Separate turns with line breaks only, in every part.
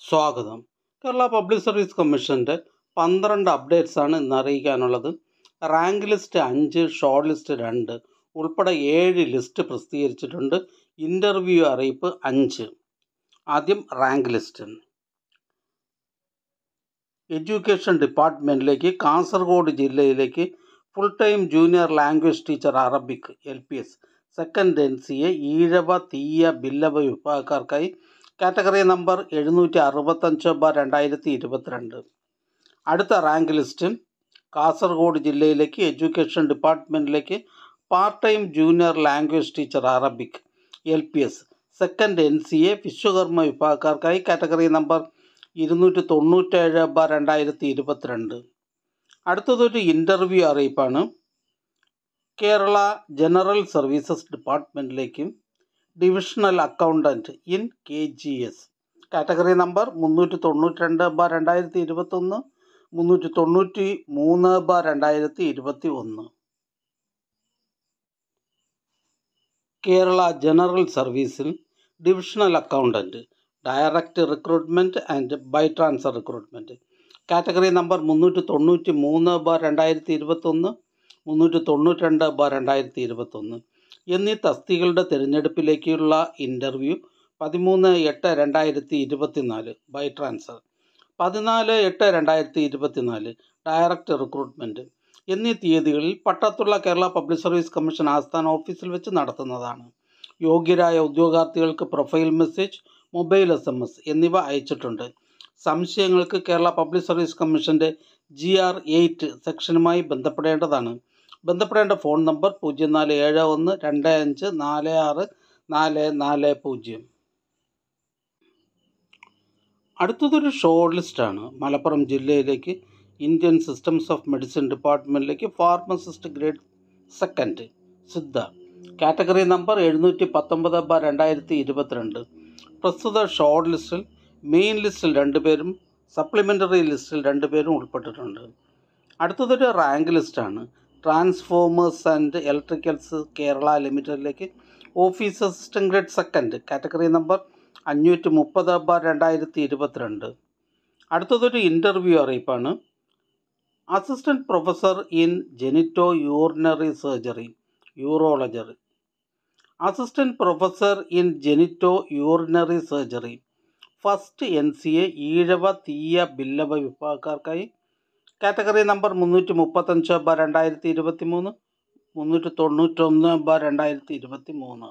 സ്വാഗതം. Kerala public service കമ്മീഷൻ്റെ 12 അപ്ഡേറ്റ്സാണ് ഇന്ന് അറിയിക്കാനുള്ളത്. റാങ്ക് ലിസ്റ്റ് 5, ഷോർട്ട് ലിസ്റ്റ് 2 ഉൾപ്പെടെ 7 ലിസ്റ്റ് പ്രസിദ്ധീകരിച്ചിട്ടുണ്ട്. ഇൻ്റർവ്യൂ അറിയിപ്പ് 5. ആദ്യം റാങ്ക് ലിസ്റ്റ്. എഡ്യൂക്കേഷൻ ഡിപ്പാർട്ട്മെൻറ്റിലേക്ക് കാസർഗോഡ് ജില്ലയിലേക്ക് full time junior language teacher Arabic LPS second NCA Ezhava Thiyya Billava വിഭാഗക്കാർക്കായി കാറ്റഗറി നമ്പർ 765/2022. അടുത്ത റാങ്ക് ലിസ്റ്റ് കാസർഗോഡ് ജില്ലയിലേക്ക് എഡ്യൂക്കേഷൻ ഡിപ്പാർട്ട്മെൻറ്റിലേക്ക് part time junior language teacher Arabic LPS second NCA Vishwakarma വിഭാഗക്കാർക്കായി കാറ്റഗറി നമ്പർ 297/2022. അടുത്തതൊരു ഇൻ്റർവ്യൂ അറിയിപ്പാണ്. കേരള ജനറൽ സർവീസസ് ഡിപ്പാർട്ട്മെൻറ്റിലേക്ക് divisional accountant in KGS category number 392/2021, 393/2021. Kerala general സർവീസിൽ divisional accountant direct recruitment and by transfer recruitment category number 393/2021, 392/2021 എന്നീ തസ്തികകളുടെ തിരഞ്ഞെടുപ്പിലേക്കുള്ള interview 13/8/2024 by transfer, 14/8/2024 direct recruitment എന്നീ തീയതികളിൽ പട്ടത്തുള്ള കേരള പബ്ലിക് സർവീസ് കമ്മീഷൻ ആസ്ഥാന ഓഫീസിൽ വെച്ച് നടത്തുന്നതാണ്. യോഗ്യരായ ഉദ്യോഗാർത്ഥികൾക്ക് പ്രൊഫൈൽ മെസ്സേജ്, മൊബൈൽ SMS എന്നിവ അയച്ചിട്ടുണ്ട്. സംശയങ്ങൾക്ക് കേരള പബ്ലിക് സർവീസ് കമ്മീഷൻ്റെ GR8 സെക്ഷനുമായി ബന്ധപ്പെടേണ്ടതാണ്. ബന്ധപ്പെടേണ്ട ഫോൺ നമ്പർ 047125464440. അടുത്തതൊരു ഷോർട്ട് ലിസ്റ്റാണ്. മലപ്പുറം ജില്ലയിലേക്ക് ഇന്ത്യൻ സിസ്റ്റംസ് ഓഫ് മെഡിസിൻ ഡിപ്പാർട്ട്മെൻറ്റിലേക്ക് pharmacist grade second Siddha category number 719/2022. പ്രസ്തുത ഷോർട്ട് ലിസ്റ്റിൽ മെയിൻ ലിസ്റ്റിൽ 2 പേരും സപ്ലിമെൻ്ററി ലിസ്റ്റിൽ 2 പേരും ഉൾപ്പെട്ടിട്ടുണ്ട്. അടുത്തതൊരു റാങ്ക് ലിസ്റ്റാണ്. ട്രാൻസ്ഫോമേഴ്സ് ആൻഡ് ഇലക്ട്രിക്കൽസ് കേരള ലിമിറ്റഡിലേക്ക് office assistant grade second category number 530/2022. അടുത്തതൊരു ഇൻ്റർവ്യൂ അറിയിപ്പാണ്. Assistant professor in genito urinary surgery urology, assistant professor in genito urinary surgery first NCA Ezhava Thiyya Billava വിഭാഗക്കാർക്കായി കാറ്റഗറി നമ്പർ 335/2023, 391/2023.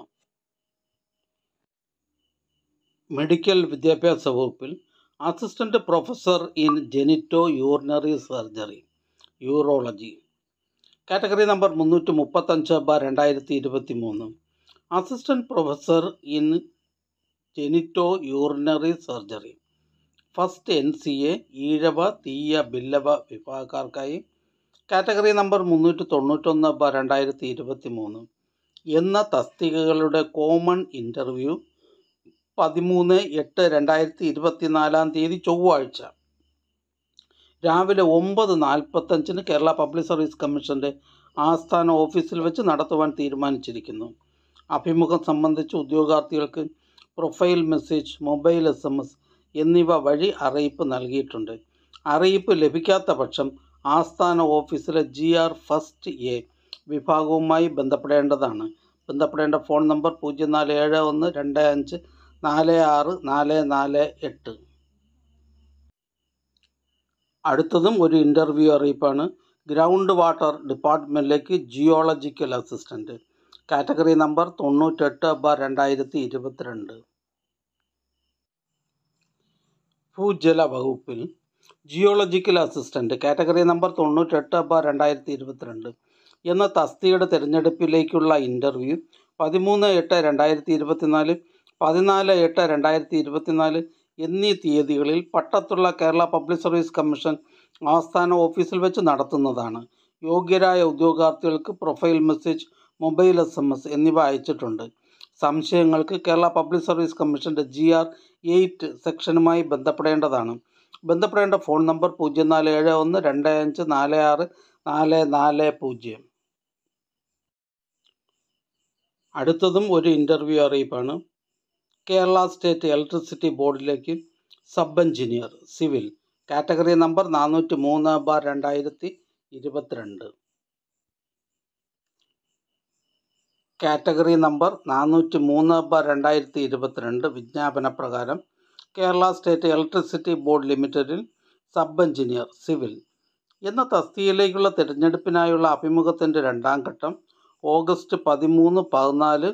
മെഡിക്കൽ വിദ്യാഭ്യാസ വകുപ്പിൽ assistant professor in genito urinary surgery urology category number 335/2023. Assistant professor in genito urinary surgery first NCA Ezhava Thiyya Billava വിഭാഗക്കാർക്കായി category number 391/2023 എന്ന തസ്തികകളുടെ common interview 13/8/2024 ചൊവ്വാഴ്ച രാവിലെ 9:45 Kerala public service കമ്മീഷൻ്റെ ആസ്ഥാന ഓഫീസിൽ വെച്ച് നടത്തുവാൻ തീരുമാനിച്ചിരിക്കുന്നു. അഭിമുഖം സംബന്ധിച്ച് ഉദ്യോഗാർത്ഥികൾക്ക് പ്രൊഫൈൽ മെസ്സേജ്, മൊബൈൽ SMS എന്നിവ വഴി അറിയിപ്പ് നൽകിയിട്ടുണ്ട്. അറിയിപ്പ് ലഭിക്കാത്ത പക്ഷം ആസ്ഥാന ഓഫീസിലെ GR1 A വിഭാഗവുമായി ബന്ധപ്പെടേണ്ടതാണ്. ബന്ധപ്പെടേണ്ട ഫോൺ നമ്പർ 047125464448. അടുത്തതും ഒരു ഇൻ്റർവ്യൂ അറിയിപ്പാണ്. ഗ്രൗണ്ട് വാട്ടർ ഡിപ്പാർട്ട്മെൻറ്റിലേക്ക് ജിയോളജിക്കൽ അസിസ്റ്റൻറ്റ് കാറ്റഗറി നമ്പർ 98/2022. ഭൂജല വകുപ്പിൽ ജിയോളജിക്കൽ അസിസ്റ്റൻറ്റ് കാറ്റഗറി നമ്പർ 98/2022 എന്ന തസ്തികയുടെ തിരഞ്ഞെടുപ്പിലേക്കുള്ള ഇൻ്റർവ്യൂ 13/8/2024, 14/8/2024 എന്നീ തീയതികളിൽ പട്ടത്തുള്ള കേരള പബ്ലിക് സർവീസ് കമ്മീഷൻ ആസ്ഥാന ഓഫീസിൽ വെച്ച് നടത്തുന്നതാണ്. യോഗ്യരായ ഉദ്യോഗാർത്ഥികൾക്ക് പ്രൊഫൈൽ മെസ്സേജ്, മൊബൈൽ SMS എന്നിവ അയച്ചിട്ടുണ്ട്. സംശയങ്ങൾക്ക് കേരള പബ്ലിക് സർവീസ് കമ്മീഷൻ്റെ GR8 സെക്ഷനുമായി ബന്ധപ്പെടേണ്ടതാണ്. ബന്ധപ്പെടേണ്ട ഫോൺ നമ്പർ 047125464440. അടുത്തതും ഒരു ഇൻ്റർവ്യൂ അറിയിപ്പാണ്. കേരള സ്റ്റേറ്റ് ഇലക്ട്രിസിറ്റി ബോർഡിലേക്ക് sub engineer civil category number 403/2022. Category number 403/2022 വിജ്ഞാപന പ്രകാരം കേരള സ്റ്റേറ്റ് ഇലക്ട്രിസിറ്റി ബോർഡ് ലിമിറ്റഡിൽ സബ് എഞ്ചിനീയർ സിവിൽ എന്ന തസ്തികയിലേക്കുള്ള തിരഞ്ഞെടുപ്പിനായുള്ള അഭിമുഖത്തിൻ്റെ രണ്ടാം ഘട്ടം ഓഗസ്റ്റ് 13, 14,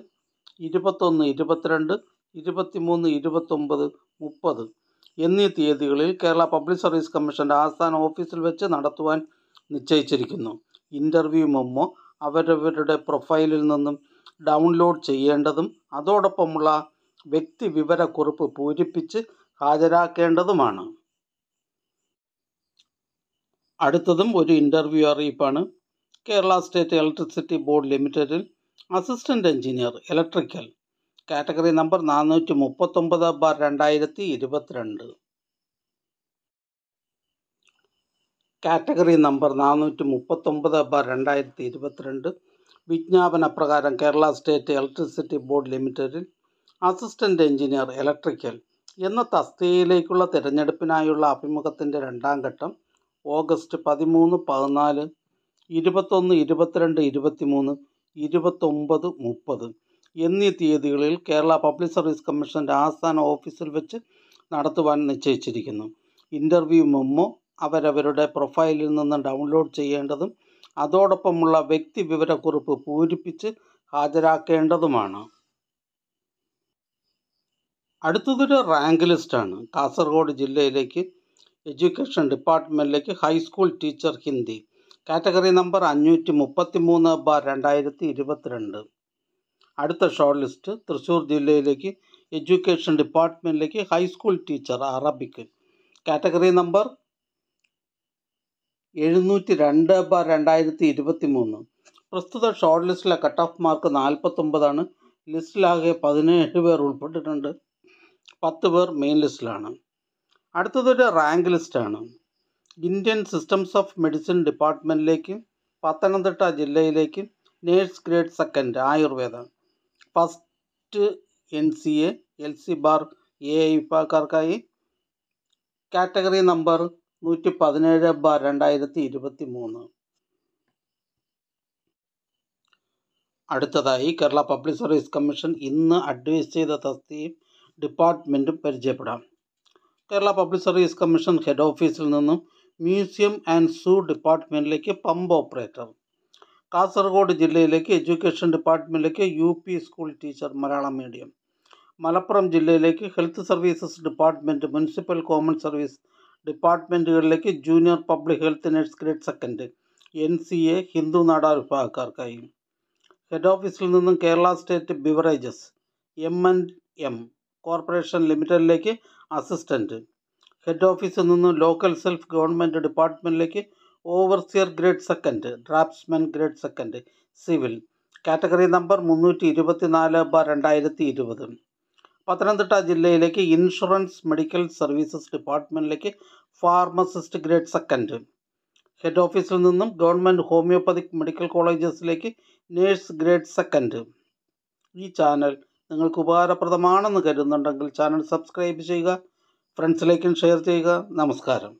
21, 22, 23, 29, 30 എന്നീ തീയതികളിൽ കേരള പബ്ലിക് സർവീസ് കമ്മീഷൻ്റെ ആസ്ഥാന ഓഫീസിൽ വെച്ച് നടത്തുവാൻ നിശ്ചയിച്ചിരിക്കുന്നു. ഇൻ്റർവ്യൂ മെമ്മോ അവരവരുടെ പ്രൊഫൈലിൽ നിന്നും ഡൗൺലോഡ് ചെയ്യേണ്ടതും അതോടൊപ്പമുള്ള വ്യക്തി വിവരക്കുറിപ്പ് പൂരിപ്പിച്ച് ഹാജരാക്കേണ്ടതുമാണ്. അടുത്തതും ഒരു ഇൻ്റർവ്യൂ അറിയിപ്പാണ്. കേരള സ്റ്റേറ്റ് ഇലക്ട്രിസിറ്റി ബോർഡ് ലിമിറ്റഡിൽ assistant engineer electrical category number 439/2022. Category number 439/2022 വിജ്ഞാപന പ്രകാരം കേരള സ്റ്റേറ്റ് ഇലക്ട്രിസിറ്റി ബോർഡ് ലിമിറ്റഡിൽ അസിസ്റ്റൻ്റ് എഞ്ചിനീയർ ഇലക്ട്രിക്കൽ എന്ന തസ്തികയിലേക്കുള്ള തിരഞ്ഞെടുപ്പിനായുള്ള അഭിമുഖത്തിൻ്റെ രണ്ടാം ഘട്ടം ഓഗസ്റ്റ് 13, 14, 21, 22, 23, 29, 30 എന്നീ തീയതികളിൽ കേരള പബ്ലിക് സർവീസ് കമ്മീഷൻ്റെ ആസ്ഥാന ഓഫീസിൽ വെച്ച് നടത്തുവാൻ നിശ്ചയിച്ചിരിക്കുന്നു. ഇൻ്റർവ്യൂ മെമ്മോ അവരവരുടെ പ്രൊഫൈലിൽ നിന്ന് ഡൗൺലോഡ് ചെയ്യേണ്ടതും അതോടൊപ്പമുള്ള വ്യക്തി വിവരക്കുറിപ്പ് പൂരിപ്പിച്ച് ഹാജരാക്കേണ്ടതുമാണ്. അടുത്തതൊരു റാങ്ക് ലിസ്റ്റാണ്. കാസർഗോഡ് ജില്ലയിലേക്ക് എഡ്യൂക്കേഷൻ ഡിപ്പാർട്ട്മെൻറ്റിലേക്ക് high school teacher Hindi category number 533/2022. അടുത്ത ഷോർട്ട് ലിസ്റ്റ് തൃശ്ശൂർ ജില്ലയിലേക്ക് എഡ്യൂക്കേഷൻ ഡിപ്പാർട്ട്മെൻറ്റിലേക്ക് high school teacher Arabic category number 702/2023. പ്രസ്തുത ഷോർട്ട് ലിസ്റ്റിലെ കട്ട് ഓഫ് മാർക്ക് 49 ലിസ്റ്റിലാകെ 17 പേർ ഉൾപ്പെട്ടിട്ടുണ്ട്. 10 പേർ മെയിൻ ലിസ്റ്റിലാണ്. അടുത്തതൊരു റാങ്ക് ലിസ്റ്റാണ്. ഇന്ത്യൻ സിസ്റ്റംസ് ഓഫ് മെഡിസിൻ ഡിപ്പാർട്ട്മെൻറ്റിലേക്ക് പത്തനംതിട്ട ജില്ലയിലേക്ക് nurse grade second Ayurveda first NCA LC bar AI വിഭാഗക്കാർക്കായി കാറ്റഗറി നമ്പർ 117/2023. അടുത്തതായി കേരള പബ്ലിക് സർവീസ് കമ്മീഷൻ ഇന്ന് അഡ്വൈസ് ചെയ്ത തസ്തികയും ഡിപ്പാർട്ട്മെൻറ്റും പരിചയപ്പെടാം. Kerala public service commission head ഓഫീസിൽ നിന്നും മ്യൂസിയം ആൻഡ് സൂ ഡിപ്പാർട്ട്മെൻറ്റിലേക്ക് പമ്പ് ഓപ്പറേറ്റർ. കാസർഗോഡ് ജില്ലയിലേക്ക് എഡ്യൂക്കേഷൻ ഡിപ്പാർട്ട്മെൻറ്റിലേക്ക് UP school teacher Malayalam medium. Malappuram ജില്ലയിലേക്ക് health services department municipal common service ഡിപ്പാർട്ട്മെൻറ്റുകളിലേക്ക് junior public health nurse grade second NCA Hindu Nadar വിഭാഗക്കാർക്കായി. ഹെഡ് ഓഫീസിൽ നിന്നും Kerala state beverages M&M corporation ലിമിറ്റഡിലേക്ക് അസിസ്റ്റൻറ്റ്. ഹെഡ് ഓഫീസിൽ നിന്നും ലോക്കൽ സെൽഫ് ഗവൺമെൻറ് ഡിപ്പാർട്ട്മെൻറ്റിലേക്ക് overseer grade second draftsman grade second civil category number 324/2020. Pathanamthitta ജില്ലയിലേക്ക് insurance medical services ഡിപ്പാർട്ട്മെൻറ്റിലേക്ക് ഫാർമസിസ്റ്റ് ഗ്രേഡ് സെക്കൻഡ്. ഹെഡ് ഓഫീസിൽ നിന്നും ഗവൺമെൻറ് ഹോമിയോപ്പതിക് മെഡിക്കൽ കോളേജസിലേക്ക് നേഴ്സ് ഗ്രേഡ് സെക്കൻഡ്. ഈ ചാനൽ നിങ്ങൾക്ക് ഉപകാരപ്രദമാണെന്ന് കരുതുന്നുണ്ടെങ്കിൽ ചാനൽ സബ്സ്ക്രൈബ് ചെയ്യുക, ഫ്രണ്ട്സിലേക്കും ഷെയർ ചെയ്യുക. നമസ്കാരം.